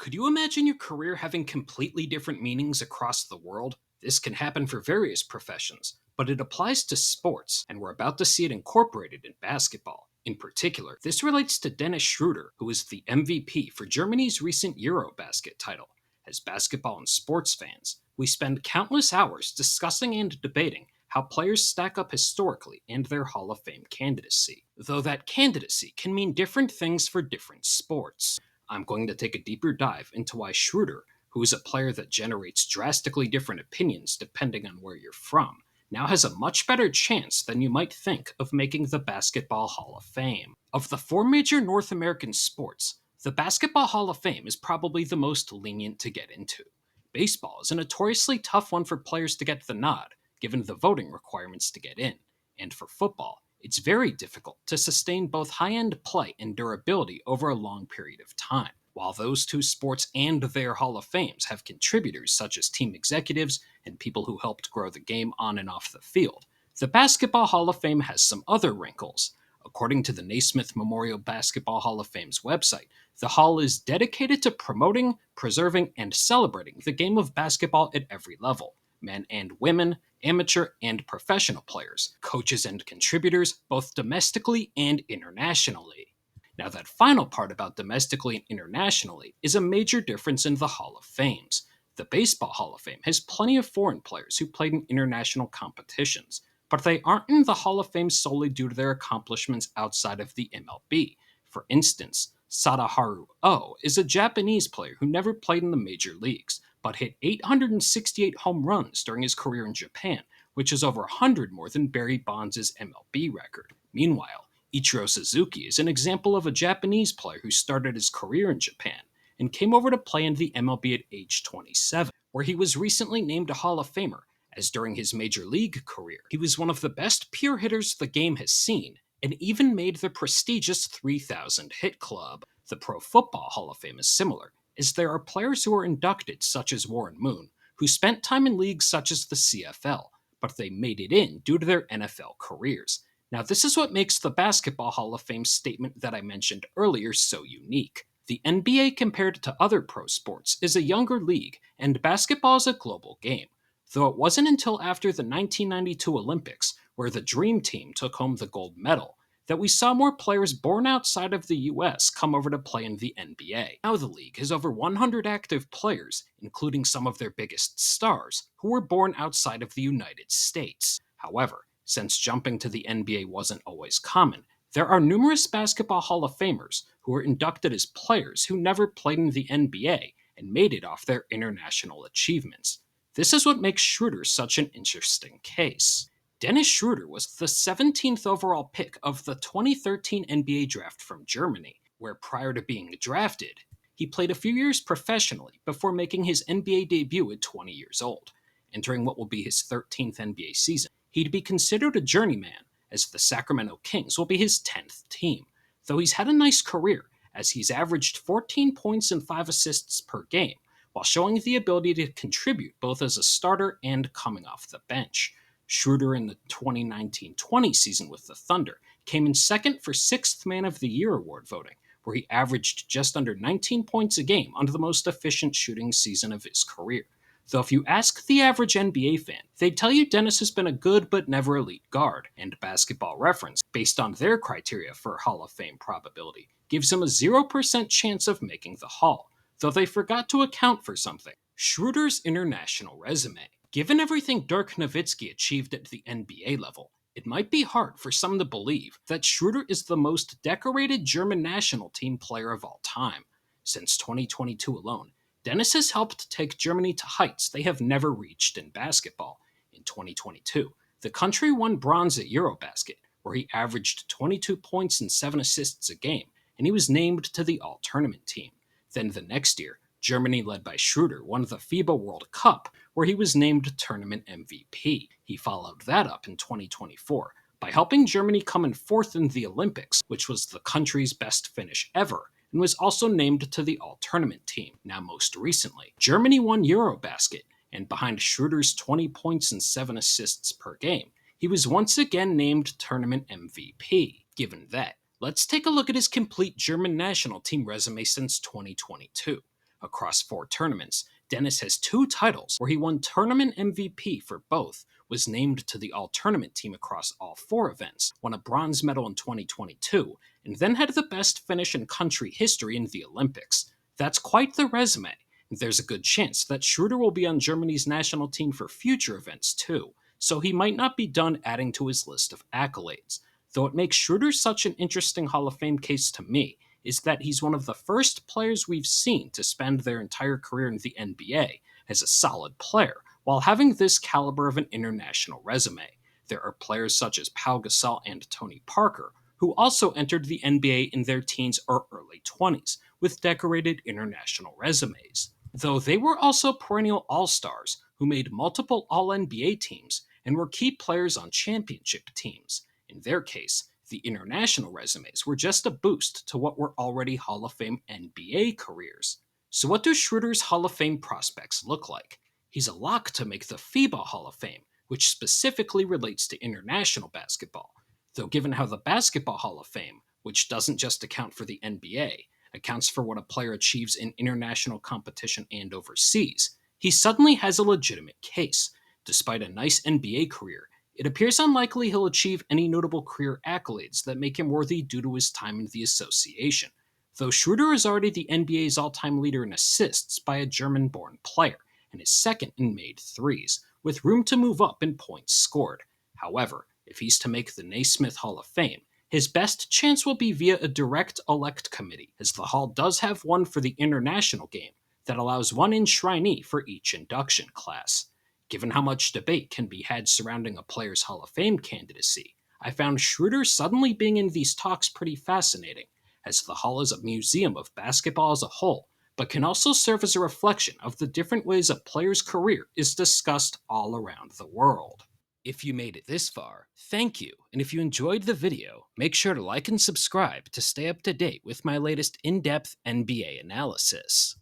Could you imagine your career having completely different meanings across the world? This can happen for various professions, but it applies to sports, and we're about to see it incorporated in basketball. In particular, this relates to Dennis Schroder, who is the MVP for Germany's recent EuroBasket title. As basketball and sports fans, we spend countless hours discussing and debating how players stack up historically and their Hall of Fame candidacy, though that candidacy can mean different things for different sports. I'm going to take a deeper dive into why Schröder, who is a player that generates drastically different opinions depending on where you're from, now has a much better chance than you might think of making the Basketball Hall of Fame. Of the four major North American sports, the Basketball Hall of Fame is probably the most lenient to get into. Baseball is a notoriously tough one for players to get the nod, given the voting requirements to get in, and for football, it's very difficult to sustain both high-end play and durability over a long period of time. While those two sports and their Hall of Fames have contributors such as team executives and people who helped grow the game on and off the field, the Basketball Hall of Fame has some other wrinkles. According to the Naismith Memorial Basketball Hall of Fame's website, the Hall is dedicated to promoting, preserving, and celebrating the game of basketball at every level, men and women, amateur and professional players, coaches and contributors, both domestically and internationally. Now, that final part about domestically and internationally is a major difference in the Hall of Fames. The Baseball Hall of Fame has plenty of foreign players who played in international competitions, but they aren't in the Hall of Fame solely due to their accomplishments outside of the MLB. For instance, Sadaharu Oh is a Japanese player who never played in the major leagues, but hit 868 home runs during his career in Japan, which is over 100 more than Barry Bonds' MLB record. Meanwhile, Ichiro Suzuki is an example of a Japanese player who started his career in Japan and came over to play in the MLB at age 27, where he was recently named a Hall of Famer, as during his major league career, he was one of the best pure hitters the game has seen, and even made the prestigious 3,000 hit club. The Pro Football Hall of Fame is similar, as there are players who are inducted, such as Warren Moon, who spent time in leagues such as the CFL, but they made it in due to their NFL careers. Now, this is what makes the Basketball Hall of Fame statement that I mentioned earlier so unique. The NBA, compared to other pro sports, is a younger league, and basketball is a global game. Though it wasn't until after the 1992 Olympics, where the Dream Team took home the gold medal, that we saw more players born outside of the US come over to play in the NBA. Now the league has over 100 active players, including some of their biggest stars, who were born outside of the United States. However, since jumping to the NBA wasn't always common, there are numerous Basketball Hall of Famers who were inducted as players who never played in the NBA and made it off their international achievements. This is what makes Schroeder such an interesting case. Dennis Schroder was the 17th overall pick of the 2013 NBA draft from Germany, where prior to being drafted, he played a few years professionally before making his NBA debut at 20 years old. Entering what will be his 13th NBA season, he'd be considered a journeyman, as the Sacramento Kings will be his 10th team, though he's had a nice career, as he's averaged 14 points and 5 assists per game, while showing the ability to contribute both as a starter and coming off the bench. Schroeder in the 2019-20 season with the Thunder came in second for 6th Man of the Year award voting, where he averaged just under 19 points a game under the most efficient shooting season of his career. Though if you ask the average NBA fan, they'd tell you Dennis has been a good but never elite guard, and Basketball Reference, based on their criteria for Hall of Fame probability, gives him a 0% chance of making the Hall, though they forgot to account for something: Schroeder's international resume. Given everything Dirk Nowitzki achieved at the NBA level, it might be hard for some to believe that Schroeder is the most decorated German national team player of all time. Since 2022 alone, Dennis has helped take Germany to heights they have never reached in basketball. In 2022, the country won bronze at EuroBasket, where he averaged 22 points and 7 assists a game, and he was named to the All-Tournament team. Then the next year, Germany, led by Schröder, won the FIBA World Cup, where he was named tournament MVP. He followed that up in 2024 by helping Germany come in 4th in the Olympics, which was the country's best finish ever, and was also named to the All-Tournament team. Now most recently, Germany won EuroBasket, and behind Schröder's 20 points and 7 assists per game, he was once again named tournament MVP. Given that, let's take a look at his complete German national team resume since 2022. across 4 tournaments. Dennis has 2 titles where he won tournament MVP for both, was named to the all-tournament team across all 4 events, won a bronze medal in 2022, and then had the best finish in country history in the Olympics. That's quite the resume. There's a good chance that Schröder will be on Germany's national team for future events too, so he might not be done adding to his list of accolades. Though what makes Schröder such an interesting Hall of Fame case to me is that he's one of the first players we've seen to spend their entire career in the NBA as a solid player, while having this caliber of an international resume. There are players such as Pau Gasol and Tony Parker, who also entered the NBA in their teens or early 20s, with decorated international resumes. Though they were also perennial all-stars who made multiple All-NBA teams and were key players on championship teams. In their case, the international resumes were just a boost to what were already Hall of Fame NBA careers. So what do Schröder's Hall of Fame prospects look like? He's a lock to make the FIBA Hall of Fame, which specifically relates to international basketball. Though given how the Basketball Hall of Fame, which doesn't just account for the NBA, accounts for what a player achieves in international competition and overseas, he suddenly has a legitimate case. Despite a nice NBA career, it appears unlikely he'll achieve any notable career accolades that make him worthy due to his time in the association. Though Schröder is already the NBA's all-time leader in assists by a German-born player, and is second in made threes, with room to move up in points scored. However, if he's to make the Naismith Hall of Fame, his best chance will be via a direct elect committee, as the Hall does have one for the international game that allows one enshrinee for each induction class. Given how much debate can be had surrounding a player's Hall of Fame candidacy, I found Schröder suddenly being in these talks pretty fascinating, as the Hall is a museum of basketball as a whole, but can also serve as a reflection of the different ways a player's career is discussed all around the world. If you made it this far, thank you, and if you enjoyed the video, make sure to like and subscribe to stay up to date with my latest in-depth NBA analysis.